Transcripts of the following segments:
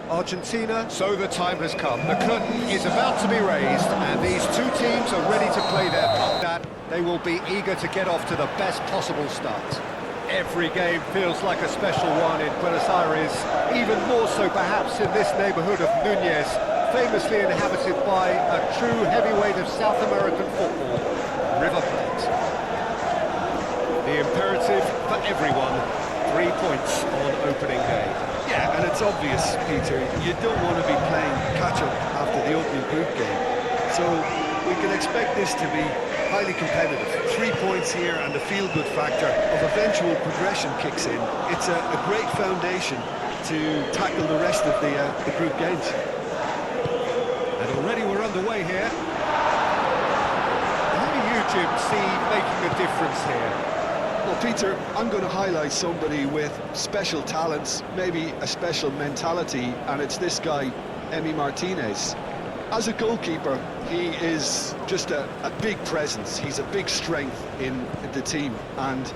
Argentina. So the time has come. The curtain is about to be raised, and these two teams are ready to play their part. That they will be eager to get off to the best possible start. Every game feels like a special one in Buenos Aires, even more so perhaps in this neighbourhood of Núñez, famously inhabited by a true heavyweight of South American football, River Plate. The imperative for everyone, 3 points on opening day. Yeah, and it's obvious, Peter, you don't want to be playing catch-up after the opening group game. So we can expect this to be highly competitive. 3 points here and the feel-good factor of eventual progression kicks in. It's a great foundation to tackle the rest of the group games. And already we're underway here. Who do you, Jim, see making a difference here? Well, Peter, I'm going to highlight somebody with special talents, maybe a special mentality, and it's this guy, Emi Martinez. As a goalkeeper, he is just a big presence. He's a big strength in the team, and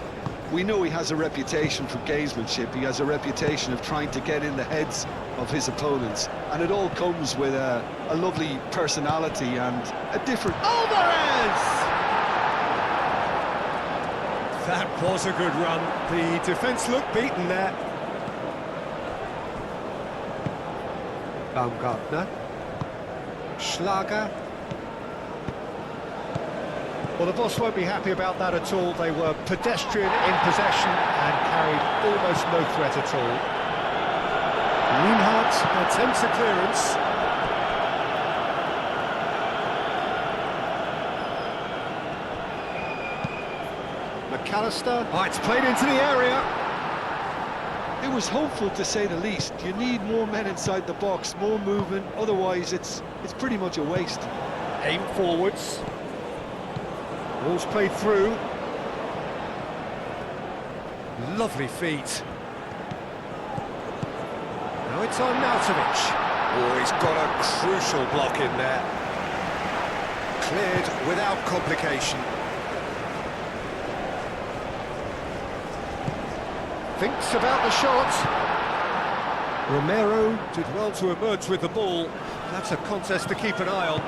we know he has a reputation for gamesmanship. He has a reputation of trying to get in the heads of his opponents, and it all comes with a lovely personality and a different... Alvarez! That was a good run. The defence looked beaten there. Baumgartner. Schlager. Well, the boss won't be happy about that at all. They were pedestrian in possession and carried almost no threat at all. Reinhardt attempts a clearance. McAllister. Oh, it's played into the area. It was hopeful, to say the least. You need more men inside the box, more movement, otherwise it's pretty much a waste. Aim forwards. Ball's played through. Lovely feet. Now it's on Nautovic. Oh, he's got a crucial block in there. Cleared without complication. Thinks about the shot. Romero did well to emerge with the ball. That's a contest to keep an eye on.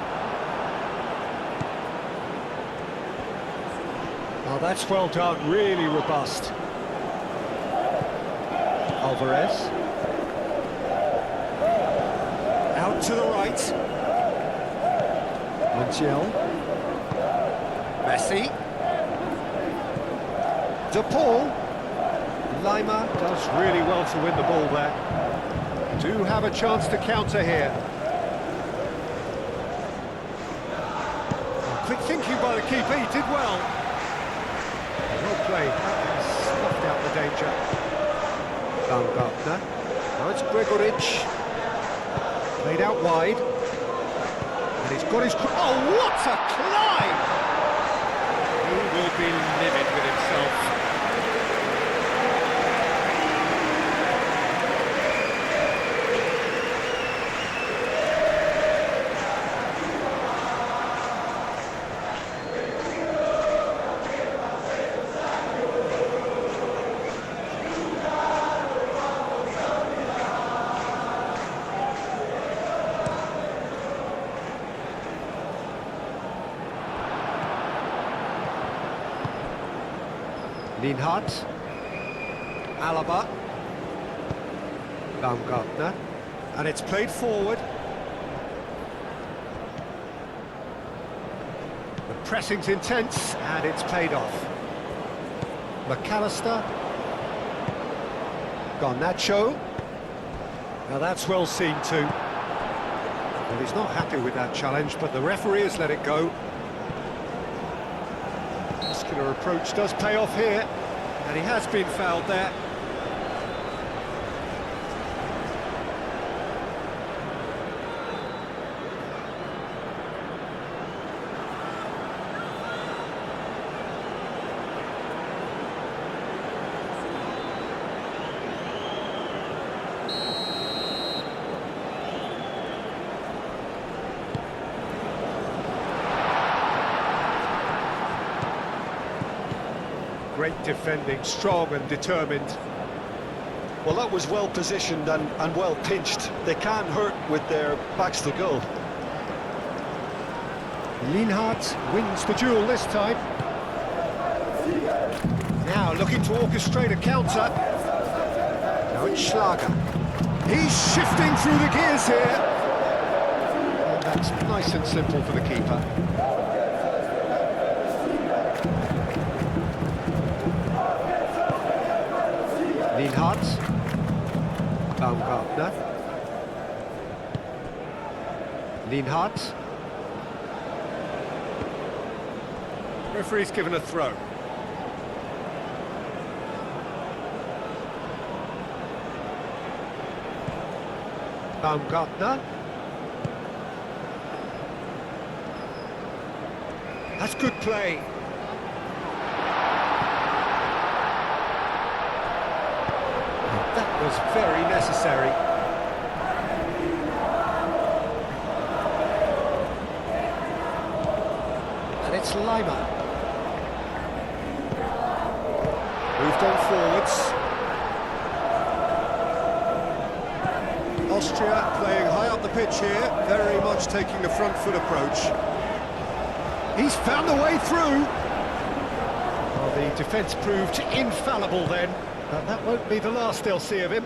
Oh, that's well done, really robust. Alvarez. Out to the right. Montiel. Messi. De Paul. Lima does really well to win the ball there. Do have a chance to counter here. Quick thinking by the keeper, he did well. Well played, snuffed out the danger. Baumgartner. Now it's Gregoric. Played out wide. And he's got his... Oh, what a climb! He will be livid with himself. Linhardt, Alaba, Baumgartner, and it's played forward. The pressing's intense, and it's played off. McAllister, Garnacho. Now that's well seen too. Well, he's not happy with that challenge, but the referee has let it go. Muscular approach does pay off here, and he has been fouled there. Great defending, strong and determined. Well, that was well positioned and well pinched. They can't hurt with their backs to goal. Lienhardt wins the duel this time. Now looking to orchestrate a counter. Now it's Schlager. He's shifting through the gears here. And that's nice and simple for the keeper. Lienhardt. Baumgartner. Lienhardt. Referee's given a throw. Baumgartner. That's good play. That was very necessary. And it's Lima. Moved on forwards. Austria playing high up the pitch here, very much taking the front foot approach. He's found a way through. Well, the defence proved infallible then, but that won't be the last they'll see of him.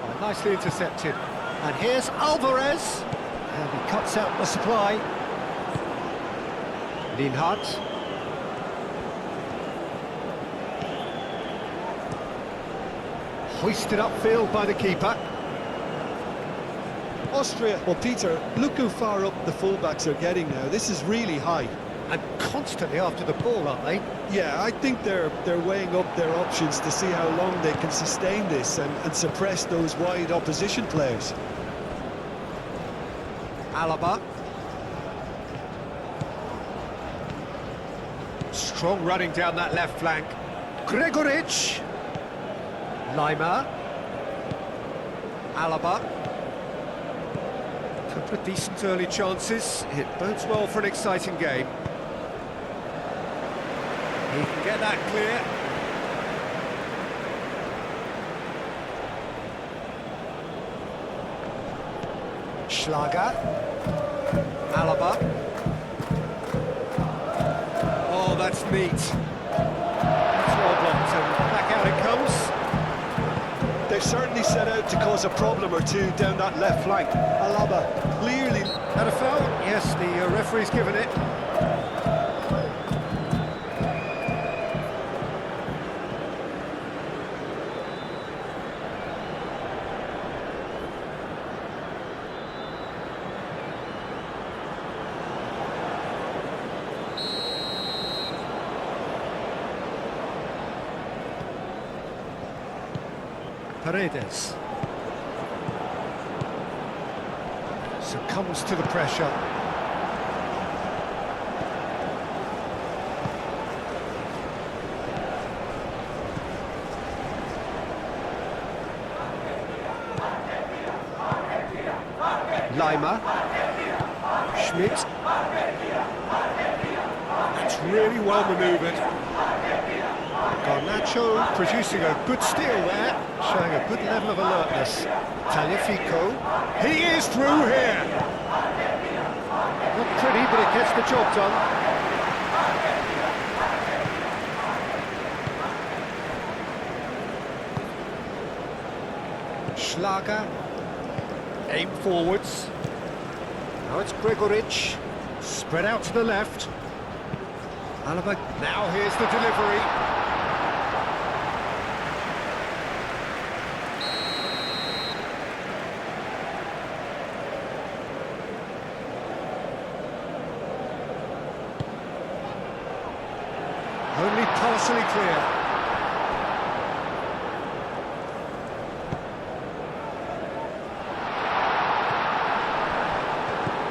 Oh, nicely intercepted. And here's Alvarez. And he cuts out the supply. Lienhardt. Hoisted upfield by the keeper. Austria, well, Peter, look how far up the fullbacks are getting now. This is really high. And constantly after the ball, aren't they? Yeah, I think they're weighing up their options to see how long they can sustain this and suppress those wide opposition players. Alaba. Strong running down that left flank. Gregoric. Lima. Alaba. Couple of decent early chances. It bodes well for an exciting game. He can get that clear. Schlager. Alaba. Oh, that's neat. That's well blocked, and back out it comes. They've certainly set out to cause a problem or two down that left flank. Alaba, clearly... Had a foul? Yes, the referee's given it. Paredes succumbs to the pressure. Lima. Schmidt. That's really well manoeuvred. Garnacho producing a good steal there, showing a good level of alertness. Taliafico, he is through here. Not pretty, but it gets the job done. Schlager, aim forwards. Now it's Gregoric, spread out to the left. Alaba, now here's the delivery. Only partially clear.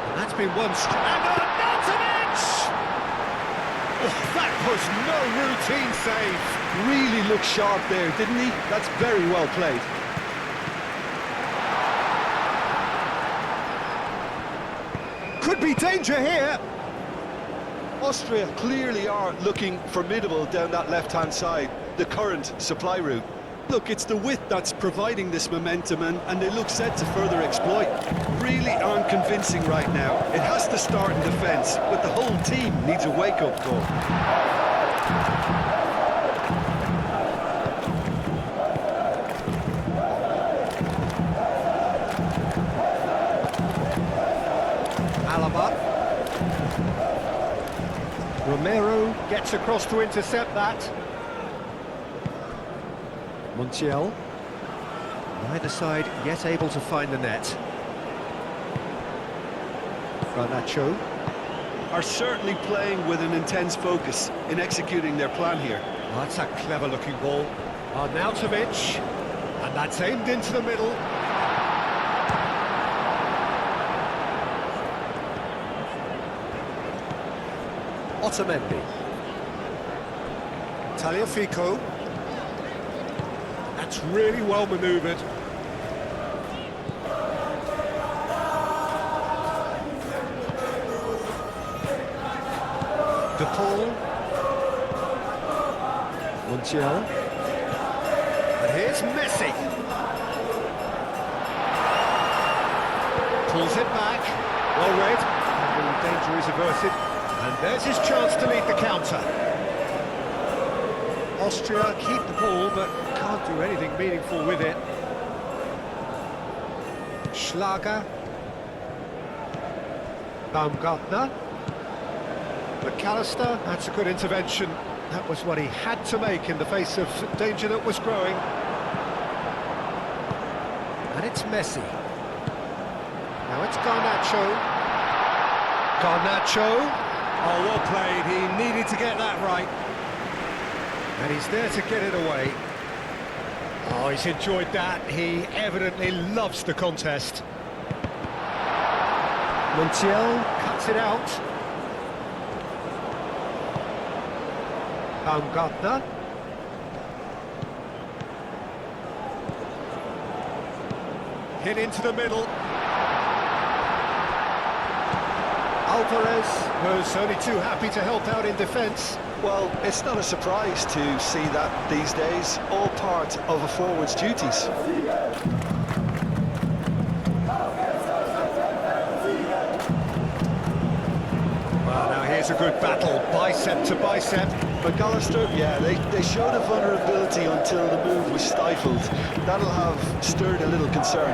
And that's been one strike. And Arnautovic! Oh, that was no routine save. Really looked sharp there, didn't he? That's very well played. Could be danger here. Austria clearly are looking formidable down that left-hand side, the current supply route. Look, it's the width that's providing this momentum, and they look set to further exploit. Really aren't convincing right now. It has to start in defence, but the whole team needs a wake-up call. Romero gets across to intercept that. Montiel. Neither side yet able to find the net. Garnacho. Are certainly playing with an intense focus in executing their plan here. Oh, that's a clever-looking ball. Arnautovic. And that's aimed into the middle. Otamendi. Tagliafico. That's really well manoeuvred. De Paul. Montiel. And here's Messi. Pulls it back. Well read. And the danger is averted. And there's his chance to lead the counter. Austria keep the ball, but can't do anything meaningful with it. Schlager. Baumgartner. McAllister, that's a good intervention. That was what he had to make in the face of danger that was growing. And it's Messi. Now it's Garnacho. Garnacho. Oh, well played. He needed to get that right. And he's there to get it away. Oh, he's enjoyed that. He evidently loves the contest. Montiel cuts it out. Baumgartner. Hit into the middle. Alvarez was only too happy to help out in defence. Well, it's not a surprise to see that these days, all part of a forward's duties. Well, now here's a good battle, bicep to bicep. McAllister, yeah, they showed a vulnerability until the move was stifled. That'll have stirred a little concern.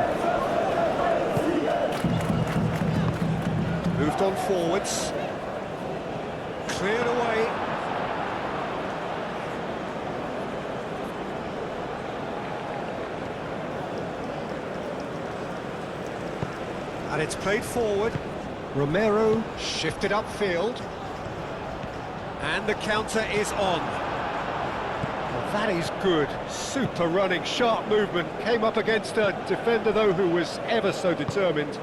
Moved on forwards. Cleared away. And it's played forward. Romero shifted upfield. And the counter is on. Well, that is good. Super running, sharp movement. Came up against a defender, though, who was ever so determined.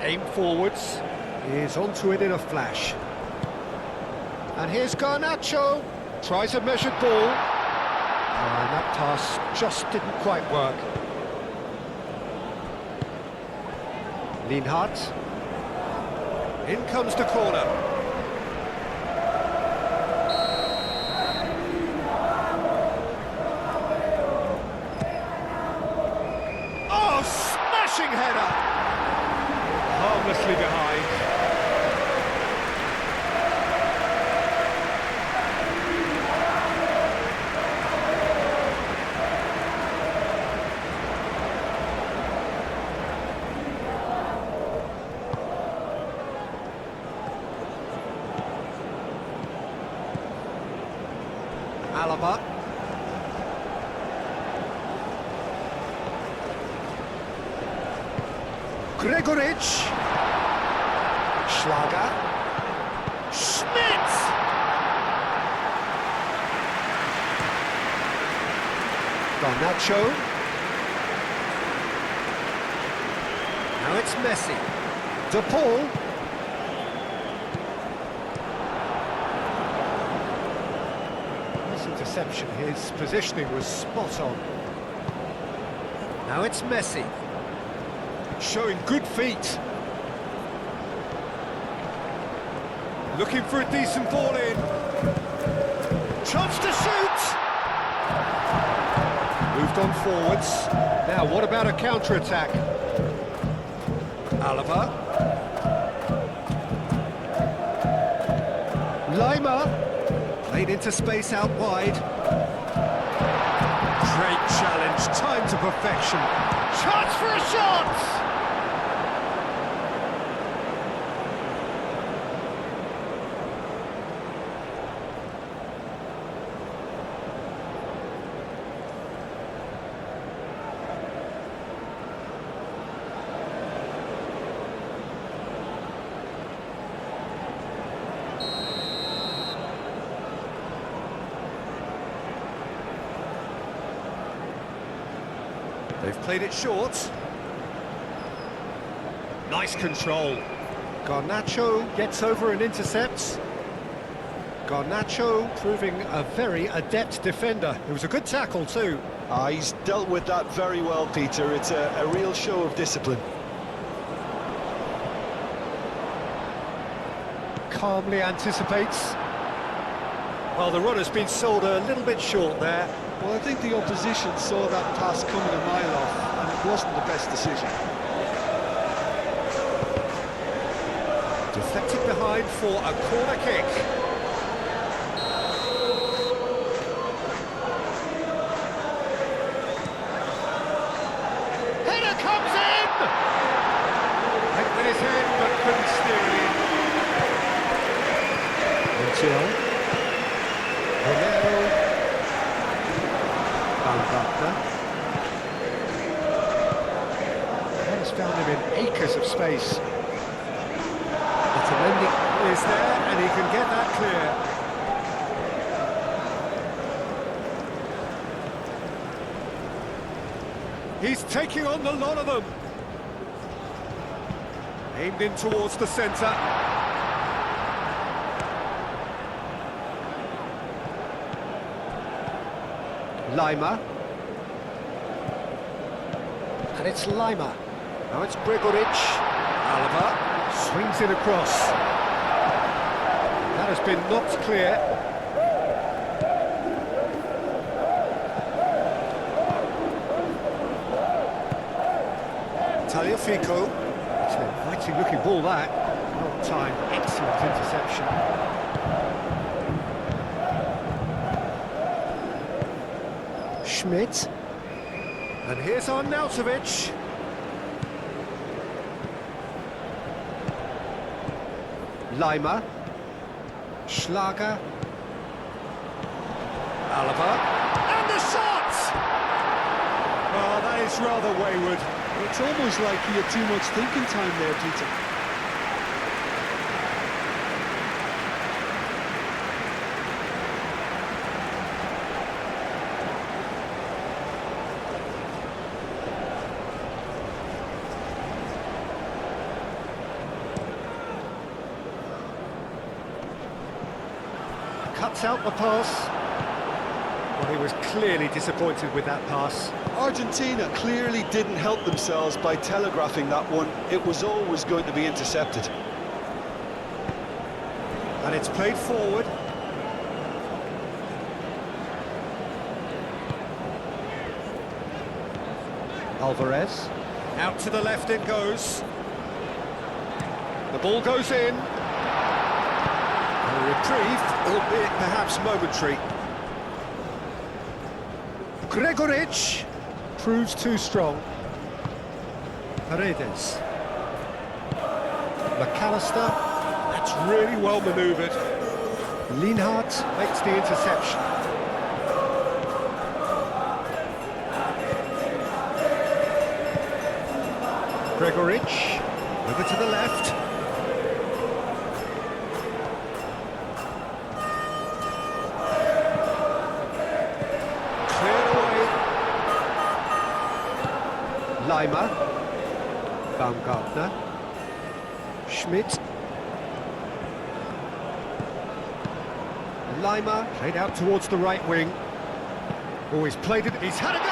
Aim forwards. Is onto it in a flash. And here's Garnacho. Tries a measured ball. And that pass just didn't quite work. Lienhardt. In comes the corner. Oh, smashing header! Harmlessly behind. Alaba. Gregoric. Schlager. Schmidt! Garnacho. Now it's Messi. De Paul. Interception, his positioning was spot on. Now it's Messi, showing good feet. Looking for a decent ball in. Chance to shoot! Moved on forwards. Now, what about a counter-attack? Alaba. Lima. Played into space out wide. Great challenge, time to perfection. Chance for a shot! They've played it short. Nice control. Garnacho gets over and intercepts. Garnacho proving a very adept defender. It was a good tackle too. He's dealt with that very well, Peter. It's a real show of discipline. Calmly anticipates. Well, the runner's been sold a little bit short there. Well, I think the opposition saw that pass coming a mile off, and it wasn't the best decision. Deflected behind for a corner kick. Header comes in! Hit with his head, but couldn't steer it in. Until Romero. Has found him in acres of space. Otamendi is there, and he can get that clear. He's taking on the lot of them. Aimed in towards the centre. Lima. And it's Lima. Now it's Gregoric. Alaba swings it across. That has been knocked clear. Taliafico. It's an inviting looking ball that. Well timed, excellent interception. Schmidt, and here's Arnautovic. Lima, Schlager, Alaba, and the shot! Oh, that is rather wayward. It's almost like he had too much thinking time there, Peter. Cuts out the pass. Well, he was clearly disappointed with that pass. Argentina clearly didn't help themselves by telegraphing that one. It was always going to be intercepted. And it's played forward. Alvarez. Out to the left it goes. The ball goes in. A reprieve, albeit perhaps momentary. Gregoric proves too strong. Paredes. McAllister, that's really well manoeuvred. Lienhardt makes the interception. Gregoric, over to the left. Lima, Baumgartner, Schmidt, Lima, played out towards the right wing. Oh, he's played it, he's had a go!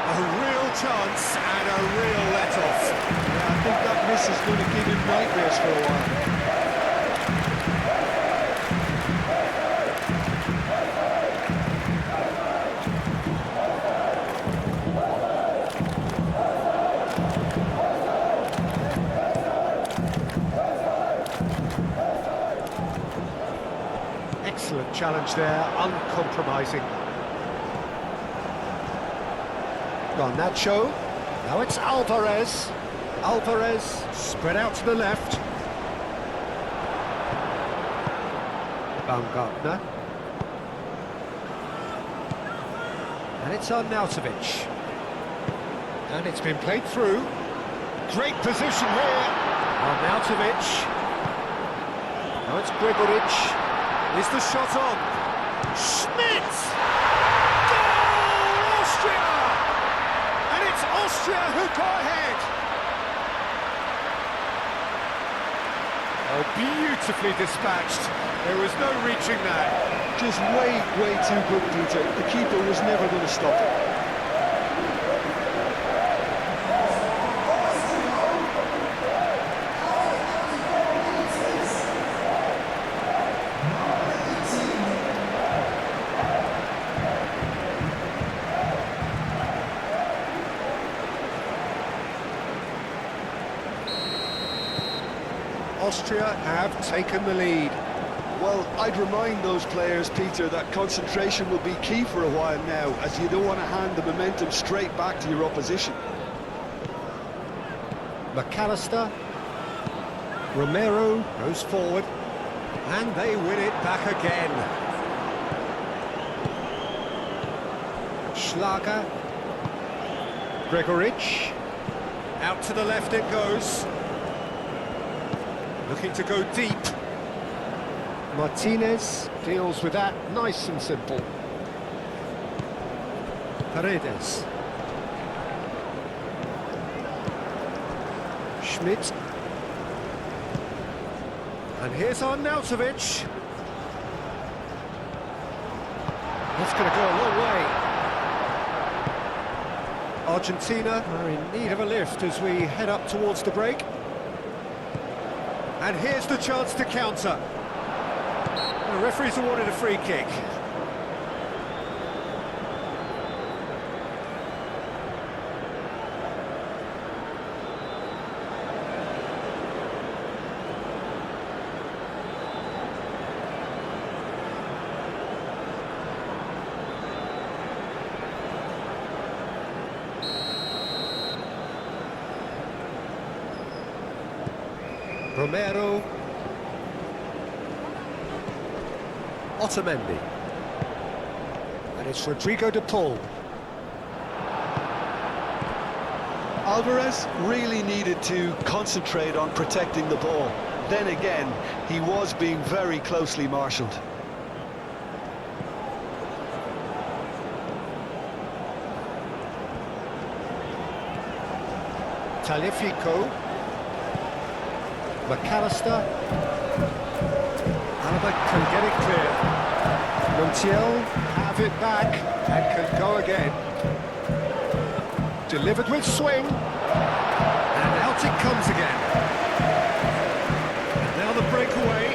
A real chance and a real let-off. Yeah, I think that miss is going to give him nightmares for a while. challenge there, uncompromising. Garnacho, now it's Alvarez. Alvarez, spread out to the left. Baumgartner. And it's Arnautovic. And it's been played through. Great position here. Arnautovic. Now it's Gregoric. Is the shot on? Schmidt! Goal, Austria! And it's Austria who go ahead. Oh, beautifully dispatched. There was no reaching that. Just way too good, Peter. The keeper was never going to stop it. Austria have taken the lead. Well, I'd remind those players, Peter, that concentration will be key for a while now, as you don't want to hand the momentum straight back to your opposition. McAllister. Romero goes forward. And they win it back again. Schlager. Gregoric. Out to the left it goes. Looking to go deep. Martinez deals with that nice and simple. Paredes. Schmidt. And here's Arnautovic. That's going to go a long way. Argentina are in need of a lift as we head up towards the break. And here's the chance to counter. The referee's awarded a free kick. Romero. Otamendi. And it's Rodrigo de Paul. Alvarez really needed to concentrate on protecting the ball. Then again, he was being very closely marshalled. Taliafico. McAllister. Alaba can get it clear. Montiel have it back and can go again. Delivered with swing. And out it comes again. And now the breakaway.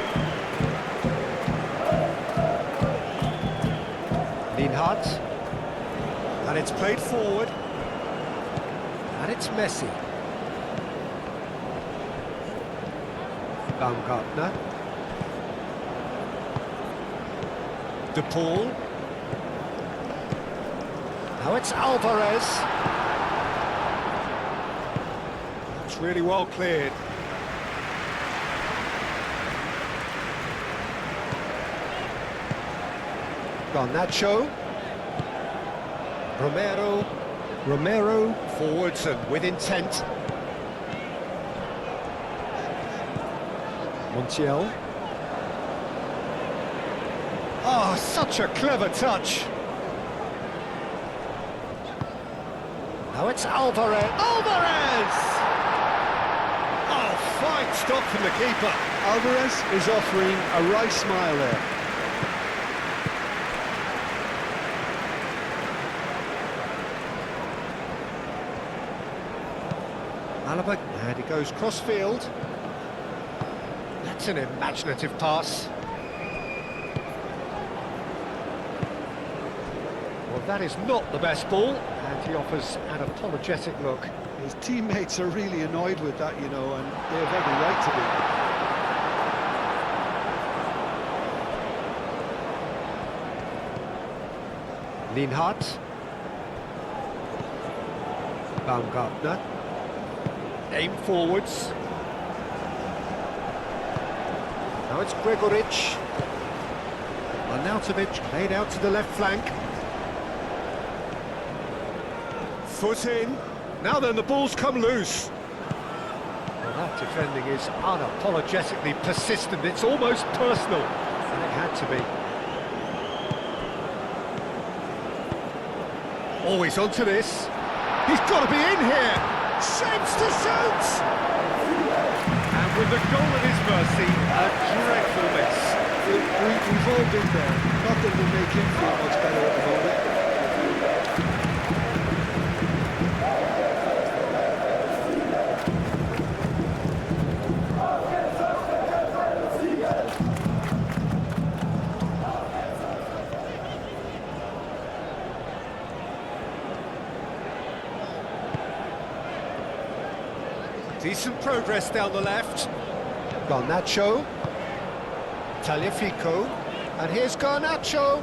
Lienhardt. And it's played forward. And it's Messi. Baumgartner. De Paul. Now it's Alvarez. It's really well cleared. Garnacho. Romero forwards and with intent. Montiel. Oh, such a clever touch. Now it's Alvarez. Alvarez! Oh, fine stop from the keeper. Alvarez is offering a right smile there. Alaba, and he goes cross-field. That's an imaginative pass. Well, that is not the best ball, and he offers an apologetic look. His teammates are really annoyed with that, you know, and they have every right to be. Linhart. Baumgartner. Aim forwards. Now it's Gregoric. Arnautovic played out to the left flank. Foot in. Now then, the ball's come loose. Well, that defending is unapologetically persistent. It's almost personal. And it had to be. Always onto this. He's got to be in here. Shapes to shoot. And with the goal at his mercy, a dreadful miss. We've all been there. Not that it'll make him feel much better at the moment. Decent progress down the left. Garnacho. Tagliafico. And here's Garnacho.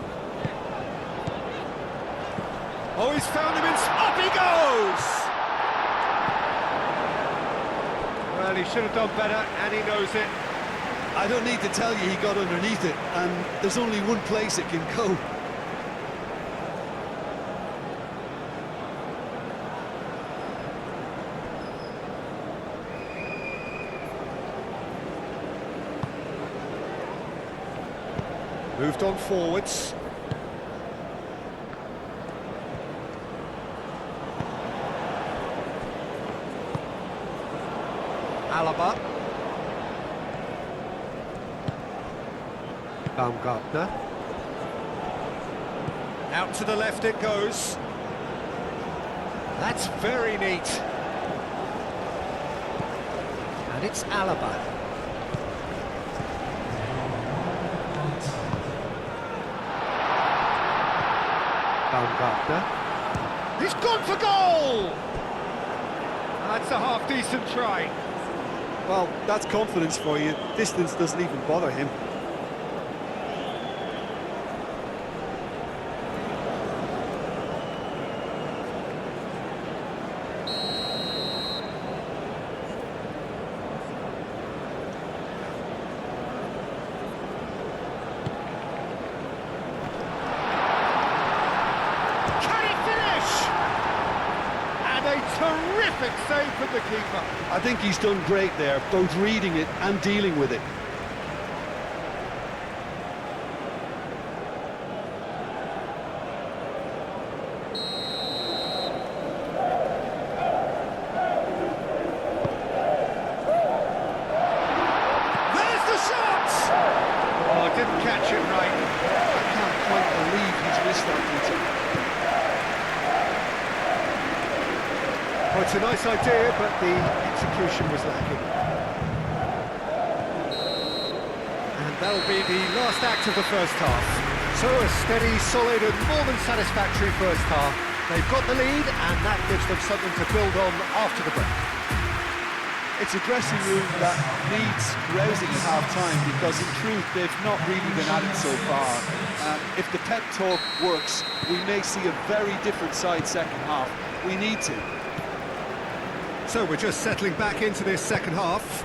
Oh, he's found him in... Up he goes! Well, he should have done better, and he knows it. I don't need to tell you he got underneath it, and there's only one place it can go. Moved on forwards. Alaba. Baumgartner. Out to the left it goes. That's very neat. And it's Alaba. Baumgartner. He's gone for goal! That's a half-decent try. Well, that's confidence for you. Distance doesn't even bother him. Terrific save from the keeper. I think he's done great there, both reading it and dealing with it. There's the shot! Oh, didn't catch it right. I can't quite believe he's missed that, Peter. Oh, it's a nice idea, but the execution was lacking. And that'll be the last act of the first half. So a steady, solid and more than satisfactory first half. They've got the lead, and that gives them something to build on after the break. It's a dressing room that needs rousing at half-time because, in truth, they've not really been at it so far. If the pep talk works, we may see a very different side second half. We need to. So we're just settling back into this second half.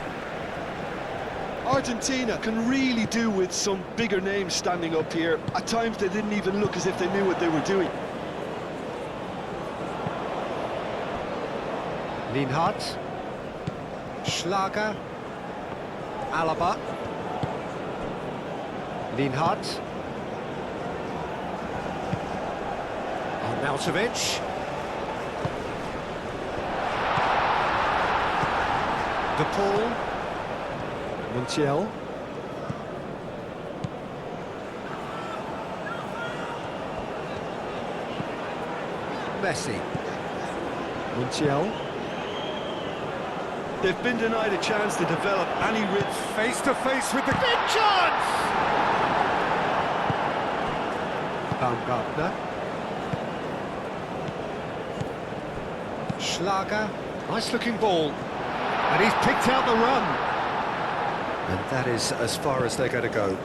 Argentina can really do with some bigger names standing up here. At times they didn't even look as if they knew what they were doing. Linhart. Schlager. Alaba. Linhart. Arnautovic. De Paul. Montiel. Messi. Montiel. They've been denied a chance to develop any rhythm. Face to face with the big chance! Baumgartner. Schlager. Nice looking ball. And he's picked out the run. And that is as far as they're going to go.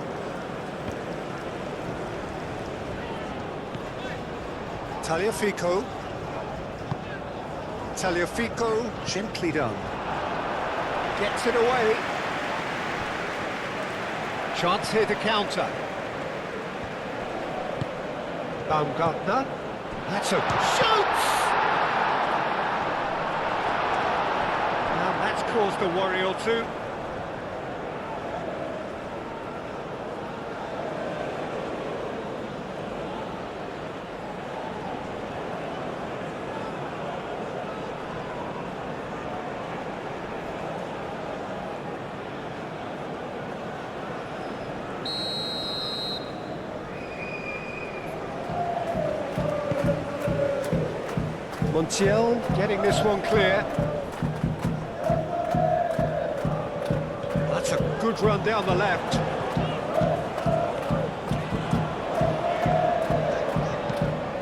Tagliafico. Tagliafico, gently done. Gets it away. Chance here to counter. Baumgartner. That's a shoots! Now that's caused a worry or two. Montiel getting this one clear. That's a good run down the left.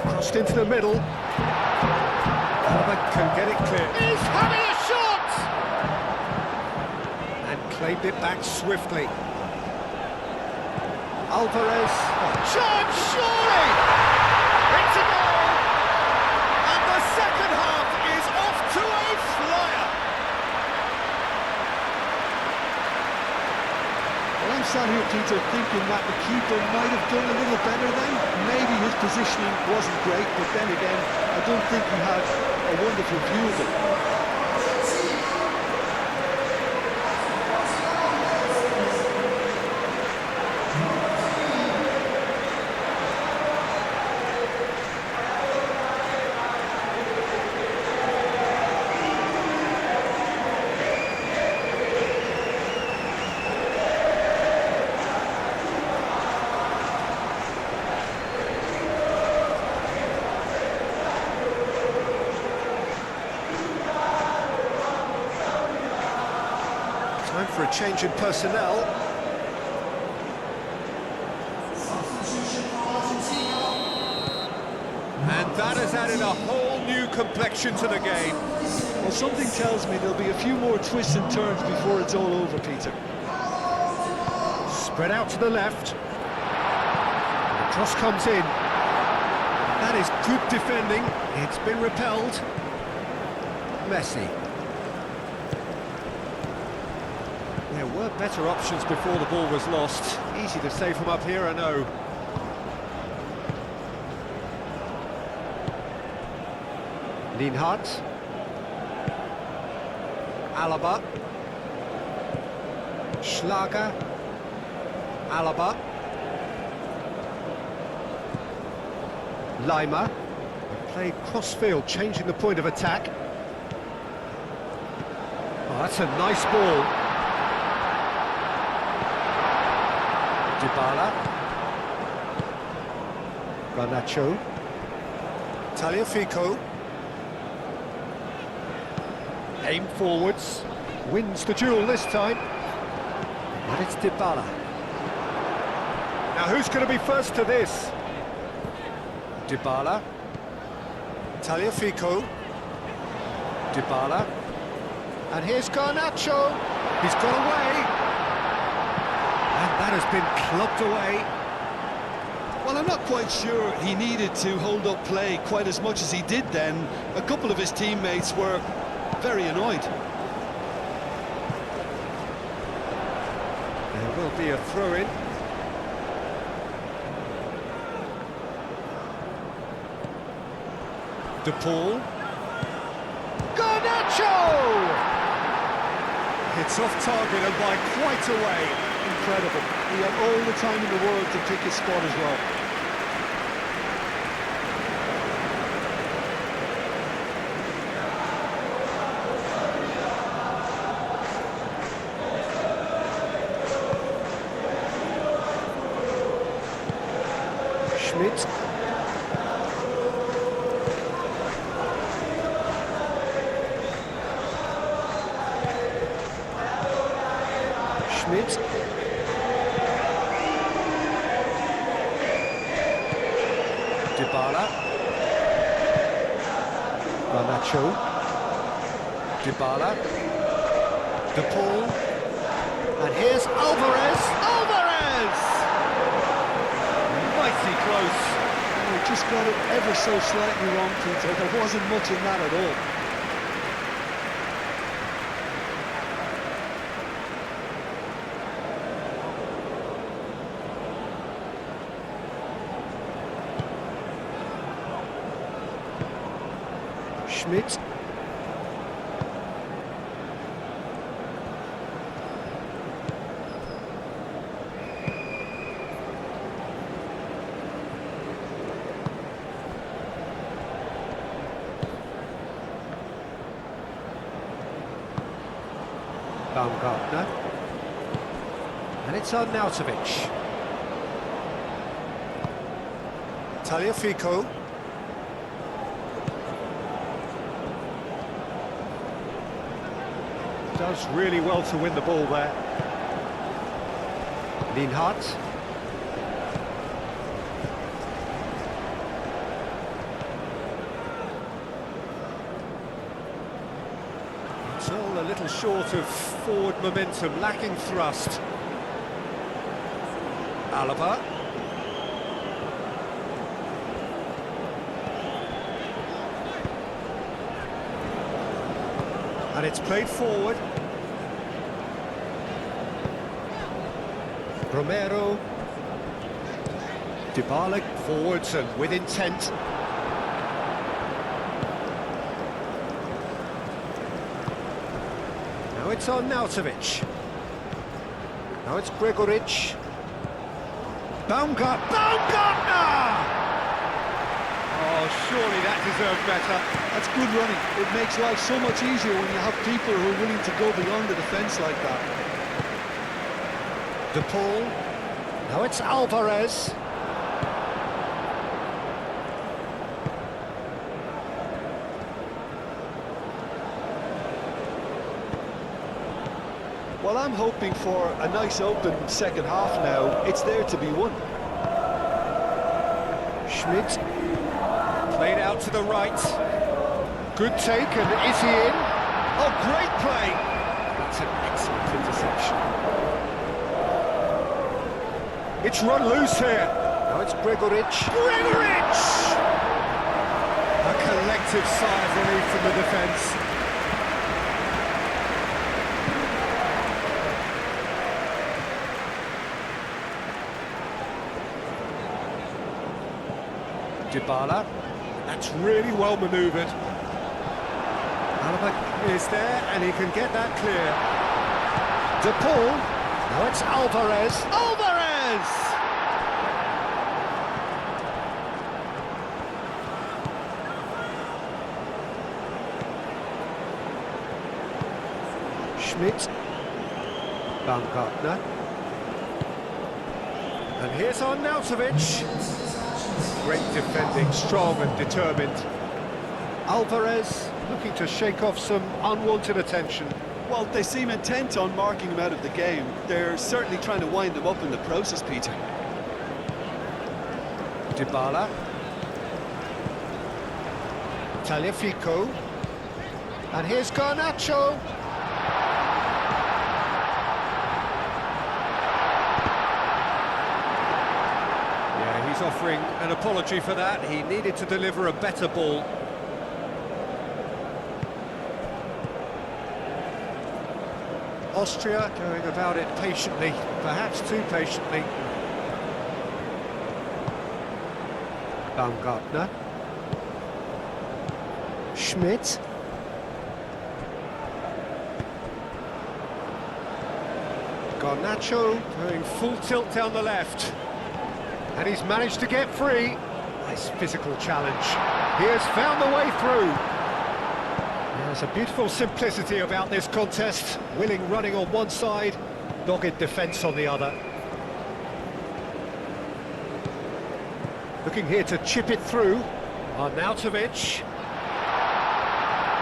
Crossed into the middle. Alaba can get it clear. He's having a shot! And claimed it back swiftly. Alvarez. Chance, surely! It's a goal! Second half is off to a flyer. Well, I'm sat here, Peter, thinking that the keeper might have done a little better then. Maybe his positioning wasn't great, but then again, I don't think he had a wonderful view of it. Time for a change in personnel. And that has added a whole new complexion to the game. Well, something tells me there'll be a few more twists and turns before it's all over, Peter. Spread out to the left. The cross comes in. That is good defending. It's been repelled. Messi. There were better options before the ball was lost. Easy to say from up here, I know. Lienhardt. Alaba. Schlager. Alaba. Lima. Played cross-field, changing the point of attack. Oh, that's a nice ball. Dybala. Garnacho. Tagliafico. Aim forwards. Wins the duel this time. And it's Dybala. Now who's going to be first to this? Dybala. Tagliafico. Dybala. And here's Garnacho. He's got away. And that has been clubbed away. Well, I'm not quite sure he needed to hold up play quite as much as he did then. A couple of his teammates were very annoyed. There will be a throw-in. De Paul. Garnacho! It's off target and by quite a way. Incredible. He had all the time in the world to pick his spot as well. Schmidt. Schmidt. Dybala. Garnacho. Dybala. De Paul. And here's Alvarez. Alvarez! Mighty close. Oh, he just got it ever so slightly wrong, Peter. There wasn't much in that at all. Schmidt. Baumgartner. And it's Arnautovic. Tagliafico. Does really well to win the ball there. Lienhardt. It's all a little short of forward momentum, lacking thrust. Alaba. And it's played forward. Romero. Dybala forwards and with intent. Now it's Arnautovic. Now it's Gregoric. Baumgartner! Oh, surely that deserved better. That's good running. It makes life so much easier when you have people who are willing to go beyond the defence like that. De Paul. Now it's Alvarez. Well, I'm hoping for a nice open second half now. It's there to be won. Schmidt. Played out to the right. Good take, and is he in? Oh, great play! That's an excellent interception. It's run loose here. Now it's Gregoric. Gregoric! A collective sigh of relief from the defence. Dybala. That's really well manoeuvred. Alaba is there, and he can get that clear. De Paul. Now it's Alvarez. Alvarez! Schmidt. Baumgartner. And here's Arnautovic. Great defending, strong and determined. Alvarez looking to shake off some unwanted attention. Well, they seem intent on marking him out of the game. They're certainly trying to wind him up in the process, Peter. Dybala. Tagliafico. And here's Garnacho. He's offering an apology for that. He needed to deliver a better ball. Austria going about it patiently, perhaps too patiently. Baumgartner. Schmidt. Garnacho going full tilt down the left. And he's managed to get free. Nice physical challenge. He has found the way through. There's a beautiful simplicity about this contest. Willing running on one side, dogged defence on the other. Looking here to chip it through. Arnautovic.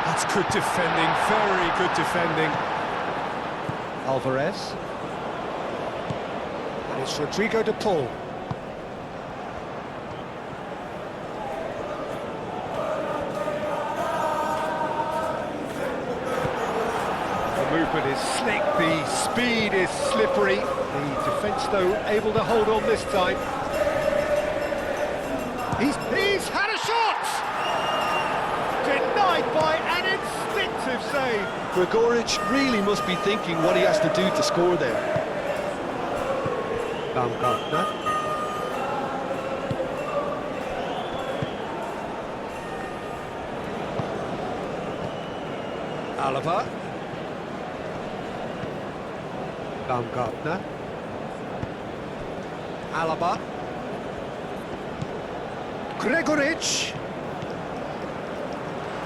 That's good defending, very good defending. Alvarez. And it's Rodrigo de Paul. Movement is slick, the speed is slippery. The defence, though, able to hold on this time. He's had a shot! Denied by an instinctive save. Gregoric really must be thinking what he has to do to score there. Baumgartner. Alaba. Baumgartner. Alaba. Gregoric.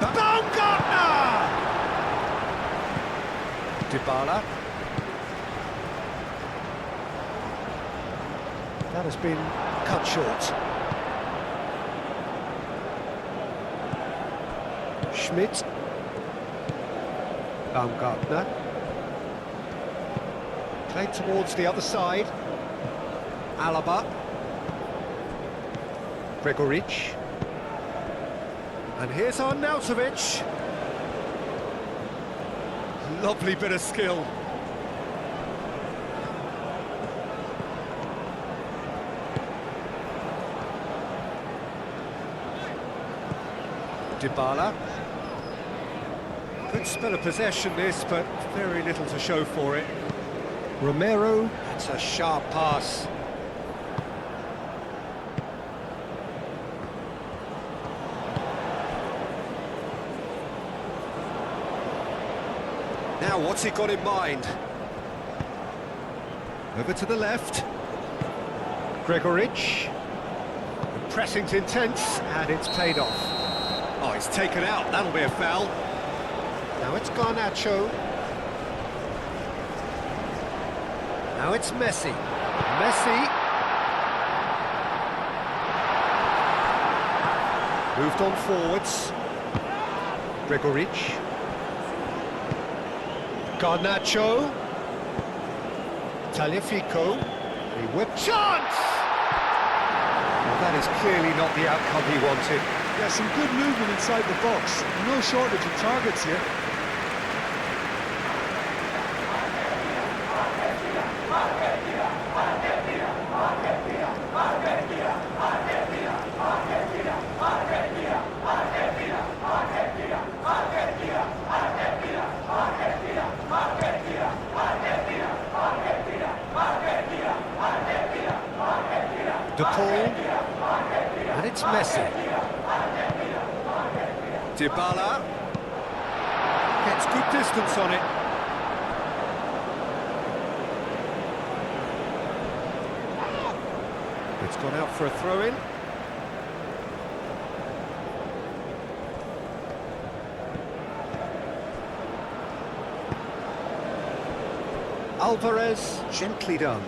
Baumgartner! Dybala. That has been cut short. Schmidt. Baumgartner. Played towards the other side. Alaba. Gregoric. And here's Arnautovic. Lovely bit of skill. Dybala. Good spell of possession this, but very little to show for it. Romero, that's a sharp pass. Now, what's he got in mind? Over to the left. Gregoric. The pressing's intense, and it's paid off. Oh, he's taken out. That'll be a foul. Now it's Garnacho. Now it's Messi. Messi. Moved on forwards. Gregoric. Garnacho. Tagliafico. He whipped. Chance! Well, that is clearly not the outcome he wanted. Yeah, some good movement inside the box. No shortage of targets here. De Paul. And it's Messi. Dybala gets good distance on it. It's gone out for a throw-in. Alvarez, gently done.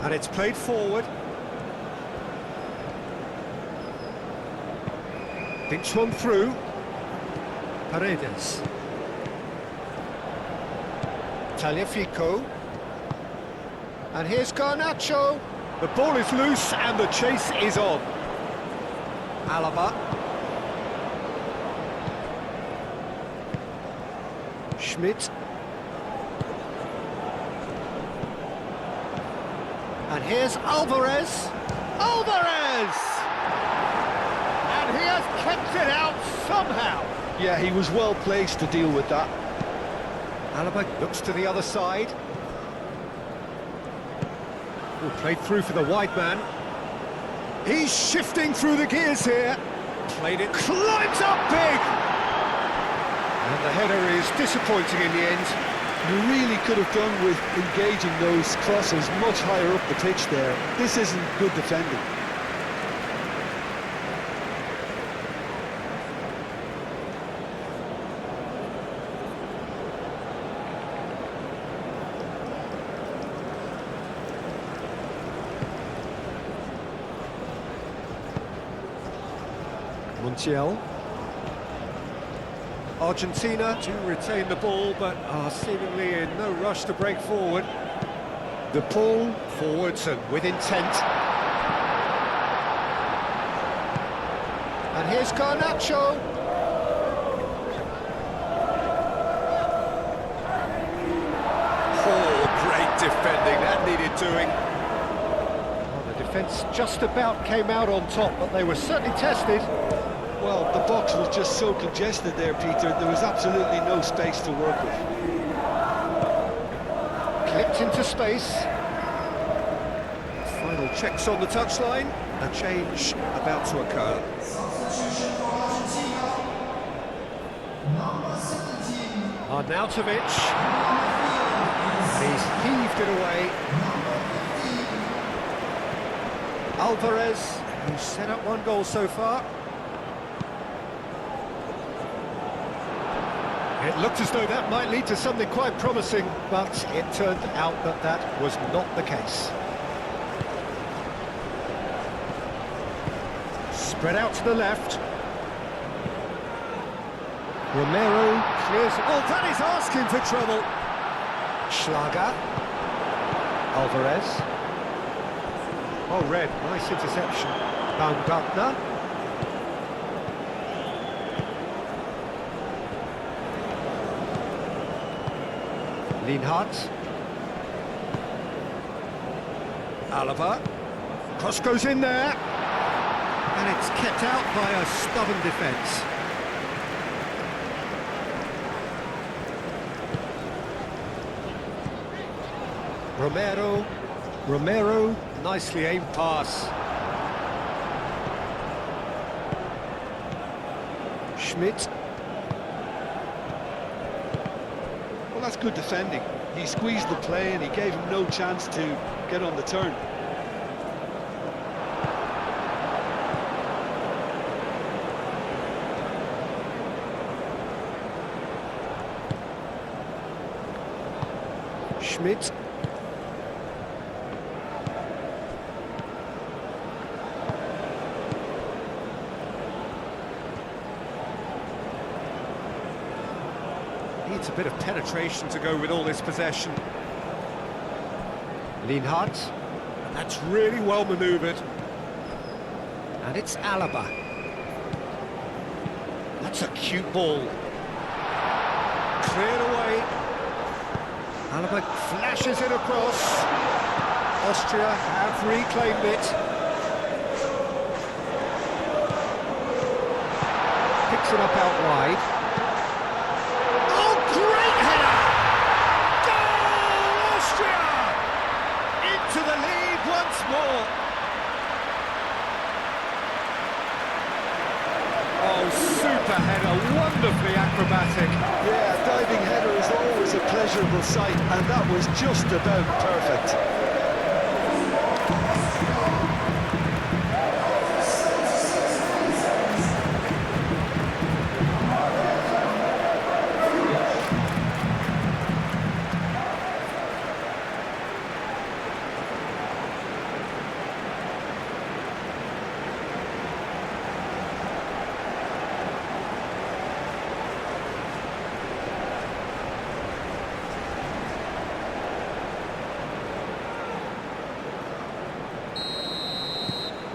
And it's played forward. Pinch one through. Paredes. Tagliafico. And here's Garnacho. The ball is loose and the chase is on. Alaba. Schmidt. And here's Alvarez. Alvarez! And he has kept it out somehow. Yeah, he was well placed to deal with that. Alaba looks to the other side. Oh, played through for the wide man. He's shifting through the gears here. Played it, climbs up big! And the header is disappointing in the end. You really could have done with engaging those crosses much higher up the pitch there. This isn't good defending. Montiel. Argentina do retain the ball, but are seemingly in no rush to break forward. The ball forwards and with intent. And here's Garnacho. needed doing. Well, the defence just about came out on top, but they were certainly tested. Well, the box was just so congested there, Peter. There was absolutely no space to work with. Clipped into space. Final checks on the touchline. A change about to occur. Arnautovic. He's heaved it away. Alvarez, who's set up one goal so far. It looked as though that might lead to something quite promising, but it turned out that that was not the case. Spread out to the left. Romero clears... Oh, that is asking for trouble. Schlager. Alvarez. Oh, Red, nice interception. Baumgartner. Lienhardt. Alaba. Cross goes in there. And it's kept out by a stubborn defence. Romero, nicely aimed pass. Schmidt. Well, that's good defending. He squeezed the play and he gave him no chance to get on the turn. Schmidt. Needs a bit of penetration to go with all this possession. Lienhardt. That's really well manoeuvred. And it's Alaba. That's a cute ball. Cleared away. Alaba flashes it across. Austria have reclaimed it. Picks it up out wide. Oh, great header! Goal, Austria! Into the lead once more. Oh, super header, wonderfully acrobatic. Yeah, diving header is always a pleasurable sight, and that was just about perfect.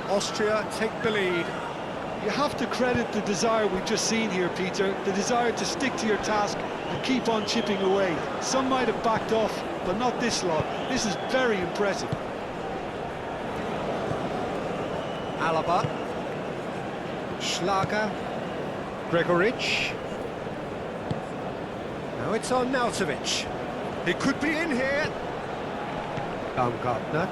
Austria take the lead. You have to credit the desire we've just seen here, Peter, the desire to stick to your task and keep on chipping away. Some might have backed off, but not this lot. This is very impressive. Alaba. Schlager. Gregoric. Now it's on Arnautovic. He could be in here. Baumgartner.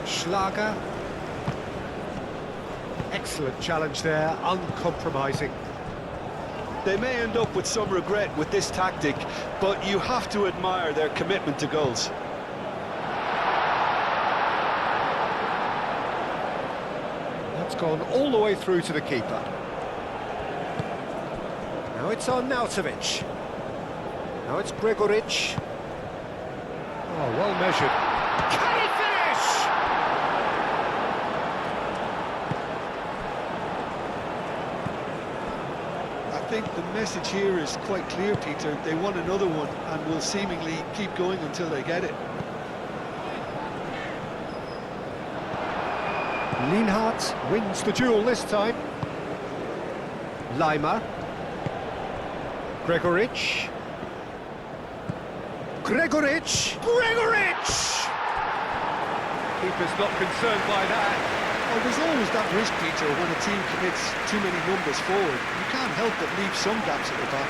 Schlager. Excellent challenge there, uncompromising. They may end up with some regret with this tactic, but you have to admire their commitment to goals. That's gone all the way through to the keeper. Now it's on Arnautovic. Now it's Gregoric. Oh, well measured. Can he finish? I think the message here is quite clear, Peter. They want another one and will seemingly keep going until they get it. Lienhardt wins the duel this time. Lima. Gregoric. Gregoric! Gregoric! Keeper's not concerned by that. Well, there's always that risk, Peter, when a team commits too many numbers forward. You can't help but leave some gaps at the back.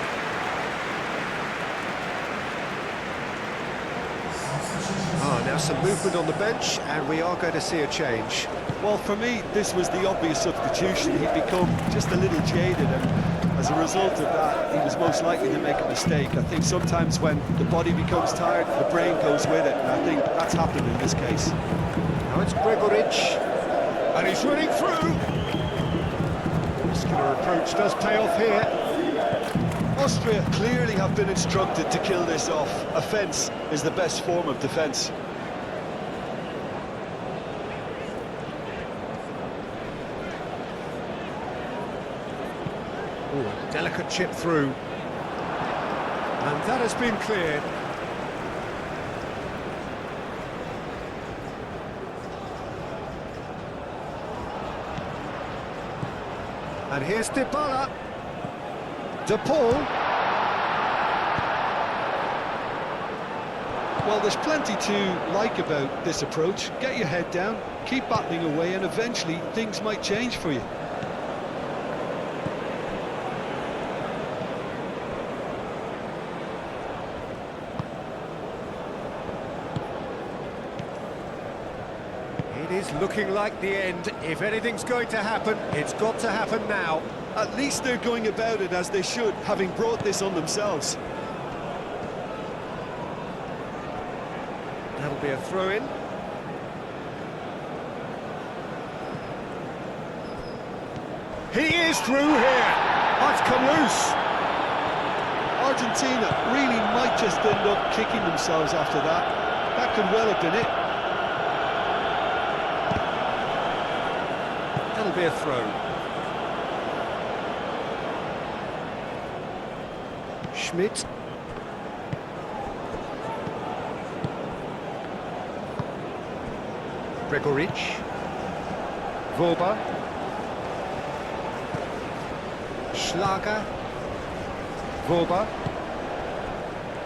Now some movement on the bench, and we are going to see a change. Well, for me, this was the obvious substitution. He'd become just a little jaded, and as a result of that, he was most likely to make a mistake. I think sometimes when the body becomes tired, the brain goes with it, and I think that's happened in this case. Now it's Gregoric, and he's running through. Muscular approach does pay off here. Austria clearly have been instructed to kill this off. Offence is the best form of defence. Ooh, delicate chip through. And that has been cleared. And here's Dybala. De Paul. Well, there's plenty to like about this approach. Get your head down, keep battling away, and eventually things might change for you. It is looking like the end. If anything's going to happen, it's got to happen now. At least they're going about it as they should, having brought this on themselves. That'll be a throw-in. He is through here. That's come loose. Argentina really might just end up kicking themselves after that. That could well have been it. That'll be a throw. Schmidt. Gregoric. Woba. Schlager. Woba.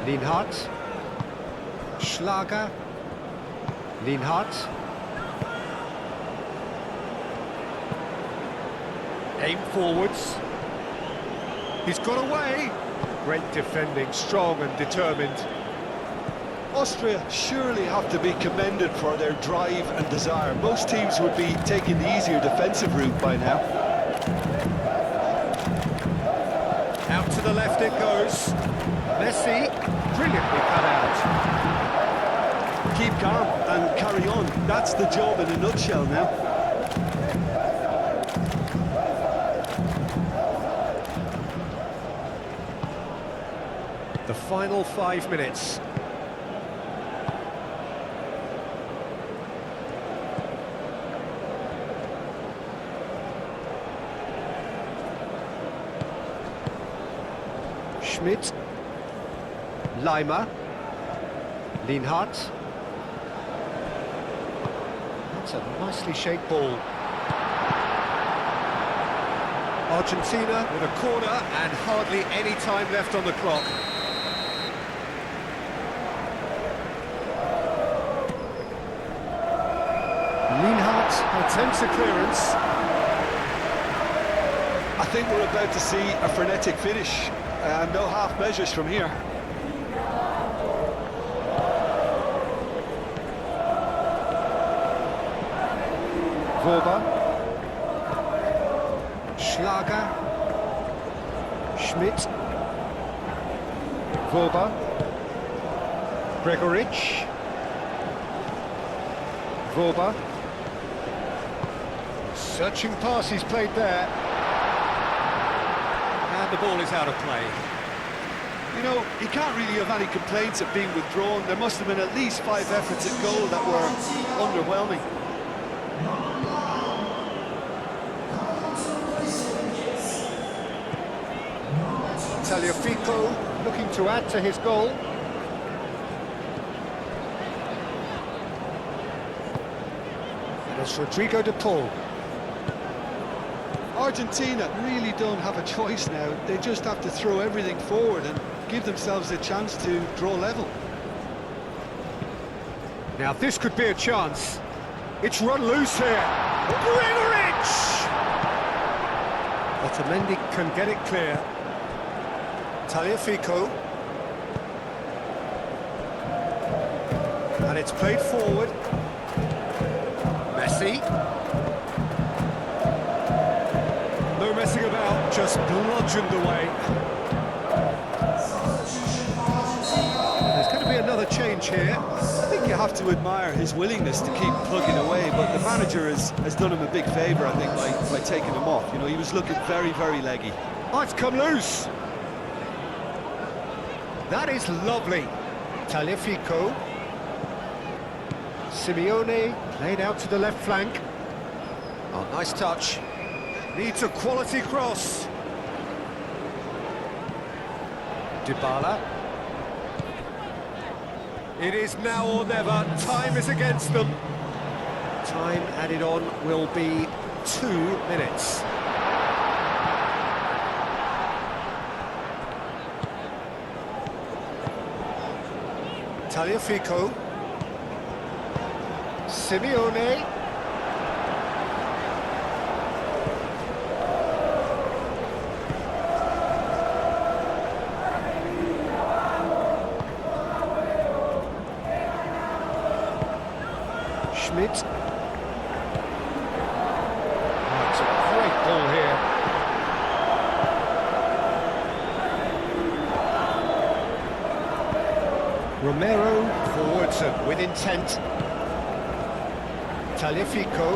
Lienhardt. Schlager. Lienhardt. Aim forwards. He's got away. Great defending, strong and determined. Austria surely have to be commended for their drive and desire. Most teams would be taking the easier defensive route by now. Out to the left it goes. Messi, brilliantly cut out. Keep calm and carry on. That's the job in a nutshell now. The final 5 minutes. Schmidt. Leimer. Lienhardt. That's a nicely shaped ball. Argentina with a corner and hardly any time left on the clock. Lienhardt attempts a clearance. I think we're about to see a frenetic finish. No half measures from here. Woba. Schlager. Schmidt. Woba. Gregoric. Woba. Searching pass he's played there. And the ball is out of play. You know, you can't really have any complaints at being withdrawn. There must have been at least 5 efforts at goal that were underwhelming. Tagliafico looking to add to his goal. And it's Rodrigo de Paul. Argentina really don't have a choice now. They just have to throw everything forward and give themselves a chance to draw level. Now this could be a chance. It's run loose here. Gregoritsch! Otamendi can get it clear. Tagliafico. And it's played forward. Messi. No messing about, just bludgeoned away. There's going to be another change here. I think you have to admire his willingness to keep plugging away, but the manager has done him a big favour, I think, by taking him off. You know, he was looking very, very leggy. Oh, it's come loose. That is lovely. Tagliafico. Simeone laid out to the left flank. Oh, nice touch. Needs a quality cross. Dybala. It is now or never. Time is against them. Time added on will be 2 minutes. Tagliafico. Simeone. Schmidt. Oh, it's a great ball here. Romero forwards with intent. Tagliafico.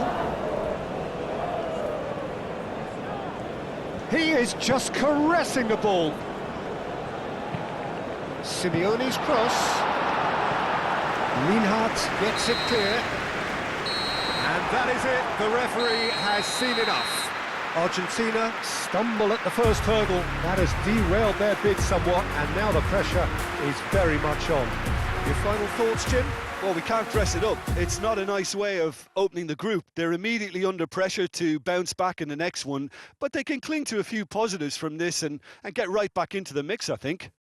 He is just caressing the ball. Simeone's cross. Lienhardt gets it clear. And that is it. The referee has seen enough. Argentina stumble at the first hurdle. That has derailed their bid somewhat, and now the pressure is very much on. Your final thoughts, Jim? Well, we can't dress it up. It's not a nice way of opening the group. They're immediately under pressure to bounce back in the next one, but they can cling to a few positives from this and get right back into the mix, I think.